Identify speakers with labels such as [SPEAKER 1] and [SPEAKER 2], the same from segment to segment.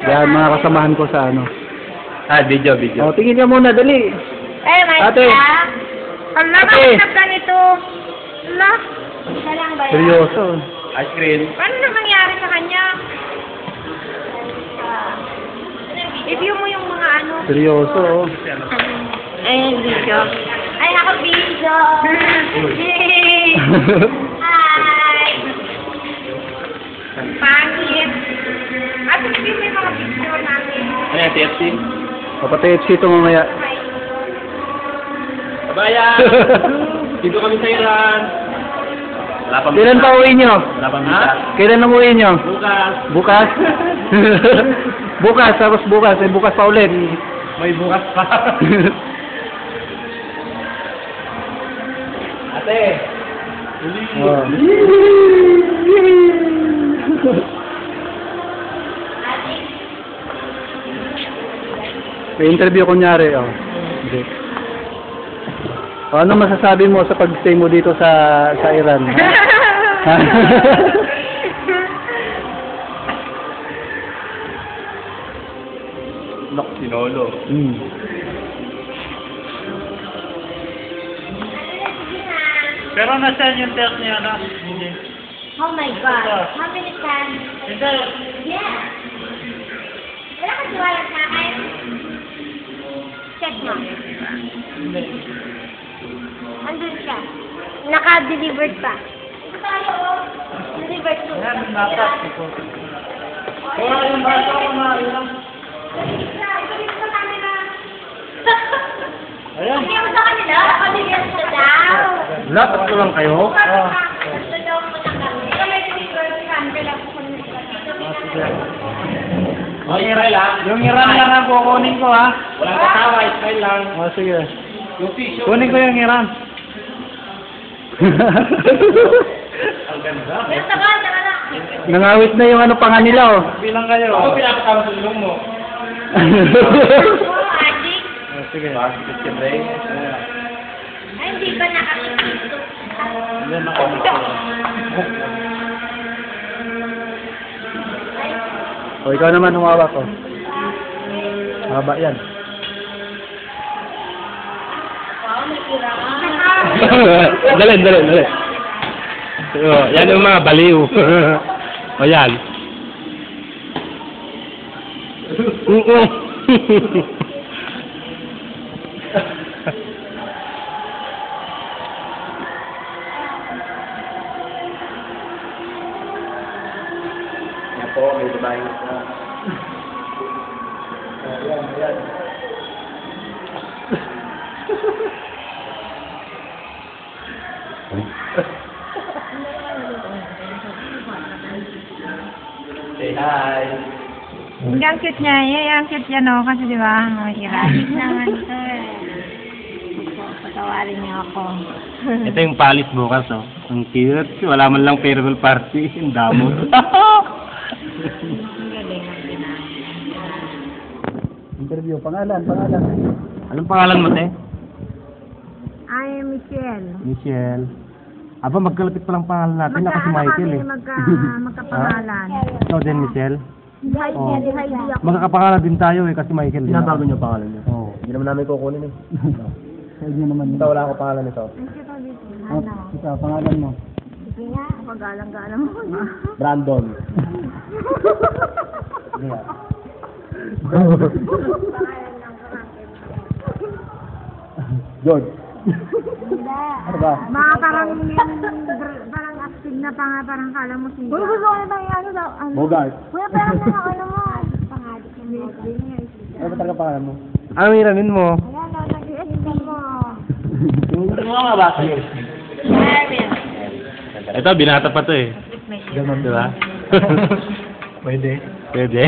[SPEAKER 1] Yan, mga kasamahan ko sa ano.
[SPEAKER 2] Video.
[SPEAKER 1] O, tingin ka muna, dali.
[SPEAKER 3] May
[SPEAKER 1] Ate.
[SPEAKER 3] Hala,
[SPEAKER 1] Ate.
[SPEAKER 3] makinap ka nito. Hala. Isa lang ba yan?
[SPEAKER 1] Seryoso.
[SPEAKER 2] Ice cream.
[SPEAKER 3] Paano na nangyari sa kanya? Review mo yung mga ano.
[SPEAKER 1] Seryoso.
[SPEAKER 3] Ay, video. Ay, ako video. Yay! Hi! Pangit. At review mo yung mga picture namin.
[SPEAKER 2] Ano yan, TFC?
[SPEAKER 1] Papatayot ito mamaya.
[SPEAKER 2] Babayan! Dito kami sa Iran. Wala pang
[SPEAKER 1] Kailan pa uwi nyo?
[SPEAKER 2] Wala pang misa.
[SPEAKER 1] Kailan umuwi nyo?
[SPEAKER 2] Bukas.
[SPEAKER 1] Bukas? Bukas, tapos bukas. Eh, bukas pa ulit.
[SPEAKER 2] May bukas pa. Ate! Uli!
[SPEAKER 1] Oh. May interview kunyari, oh. Hindi. O, ano masasabi mo sa pag-stay mo dito sa Iran?
[SPEAKER 2] Nok, sinolo.
[SPEAKER 1] Hmm.
[SPEAKER 2] Pero nasaan yung test niya, no? Hindi.
[SPEAKER 3] Oh my God. How many times?
[SPEAKER 2] Hindi.
[SPEAKER 3] Yeah. Wala ka tiwala sa akin? Check mo.
[SPEAKER 2] Hindi.
[SPEAKER 3] Andun siya. Naka-delivered pa. Ito tayo, oh. Delivered to.
[SPEAKER 2] Ayan, natas. Wala yung bata ko na ilang.
[SPEAKER 3] Ibalik sa kanila.
[SPEAKER 2] Ayan.
[SPEAKER 3] Hindi mo sa kanila. Nakabigyan sa daw.
[SPEAKER 1] Lahat ko lang kayo?
[SPEAKER 3] Gusto daw mo na kami. Ito may delivered ka. Kailangan ko
[SPEAKER 1] Yung Iran lang ang kukunin ko, ha?
[SPEAKER 2] Walang kasama, Israel lang.
[SPEAKER 1] O, sige.
[SPEAKER 2] Yung fish,
[SPEAKER 1] Kunin ko yung Iran.
[SPEAKER 2] Ang ganda.
[SPEAKER 3] Basta ka, tara na.
[SPEAKER 1] Nangawit na yung ano panga nila, oh.
[SPEAKER 2] Bilang kayo. Ako pinapakama sa ilong mo.
[SPEAKER 3] Oh, adik.
[SPEAKER 1] Sige.
[SPEAKER 2] Bakit ka, Ray?
[SPEAKER 3] Ay, hindi ba nakakikito?
[SPEAKER 2] Hindi nakamit
[SPEAKER 1] O, ikaw naman humawak ko. Haba yan.
[SPEAKER 3] Wow, may kiraan.
[SPEAKER 1] dali. O, yan yung mga baliw. O, yan.
[SPEAKER 2] Yan po, may babae isa. Ayan. Say hi.
[SPEAKER 3] Ang cute niya. Ang cute niya, no? Kasi di ba, may kiraan. naman to Patawarin niyo ako.
[SPEAKER 1] Ito yung palis bukas, oh. Ang cute. Wala man lang farewell party. Ang damo.
[SPEAKER 3] Ang galing ang ginagawa.
[SPEAKER 1] Interview. Pangalan. Anong pangalan mo, te?
[SPEAKER 3] I am Michelle.
[SPEAKER 1] Michelle. Aba, magkalapit pa lang pangalan natin. Ako si Michael, eh.
[SPEAKER 3] Magkapangalan.
[SPEAKER 1] Ikaw din, Michelle? Oh.
[SPEAKER 3] Heidi ako.
[SPEAKER 1] Magkakapangalan din tayo, eh. Kasi Michael.
[SPEAKER 2] Binabago niyo pangalan niyo.
[SPEAKER 1] Oo.
[SPEAKER 2] Hindi naman namin kukunin eh.
[SPEAKER 1] Huwag niyo naman.
[SPEAKER 2] Ito, wala akong pangalan nito.
[SPEAKER 3] Ang cute ang dito.
[SPEAKER 1] Oh,
[SPEAKER 3] Ano?
[SPEAKER 1] ikaw, pangalan mo.
[SPEAKER 3] Sige nga, pagalang-galang mo.
[SPEAKER 2] Brandon.
[SPEAKER 1] Sige nga.
[SPEAKER 3] Pangalan ng kapatid.
[SPEAKER 2] George.
[SPEAKER 3] Hindi.
[SPEAKER 2] Ano ba?
[SPEAKER 3] Mga parang active na parang kala mo siya. Uy, gusto ko na tayo ano daw.
[SPEAKER 2] Bogart.
[SPEAKER 3] Kuya, parang na ano mo. Pangalit ng Bogart.
[SPEAKER 2] Ano ba talaga pangalan mo?
[SPEAKER 1] Ano hiramin mo?
[SPEAKER 3] Ayan, nag-i-edit mo.
[SPEAKER 2] Yung mga bata yun.
[SPEAKER 3] Marvin.
[SPEAKER 1] Ito, binata pa to, eh.
[SPEAKER 2] Ganun,
[SPEAKER 1] Di ba?
[SPEAKER 2] Pwede.
[SPEAKER 1] Pwede.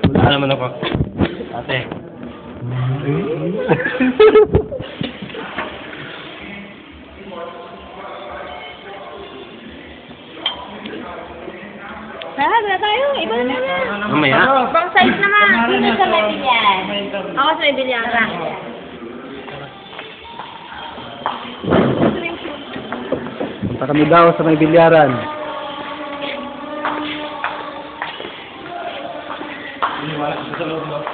[SPEAKER 1] Wala naman ako. Ate.
[SPEAKER 3] Tara, wala tayo. Iba na na.
[SPEAKER 1] Mamaya.
[SPEAKER 3] Pang size naman. Dito sa may bilyan. Ako sa may bilyan.
[SPEAKER 1] Punta kami daw sa may bilyaran.
[SPEAKER 2] malaki sa loob, no?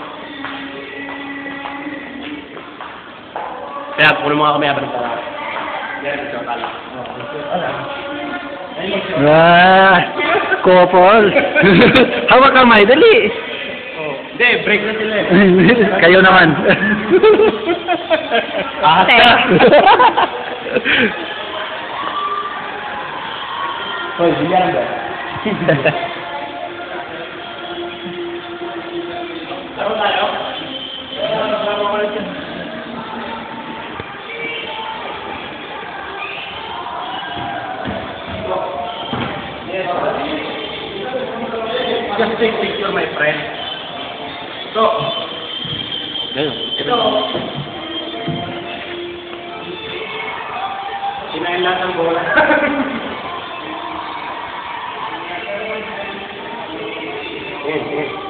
[SPEAKER 2] Kaya, puno mga kami abang tara. Yan, ito ang kala.
[SPEAKER 1] Couple. Hawak kamay, dali.
[SPEAKER 2] Hindi, break na sila eh.
[SPEAKER 1] Kayo naman.
[SPEAKER 2] Ahas ka. Hoy, bilyaran ba? Laro tayo? Laro ka lang dyan. Just take picture, my friend. So, ito. Kinain lahat ng bola. Yes.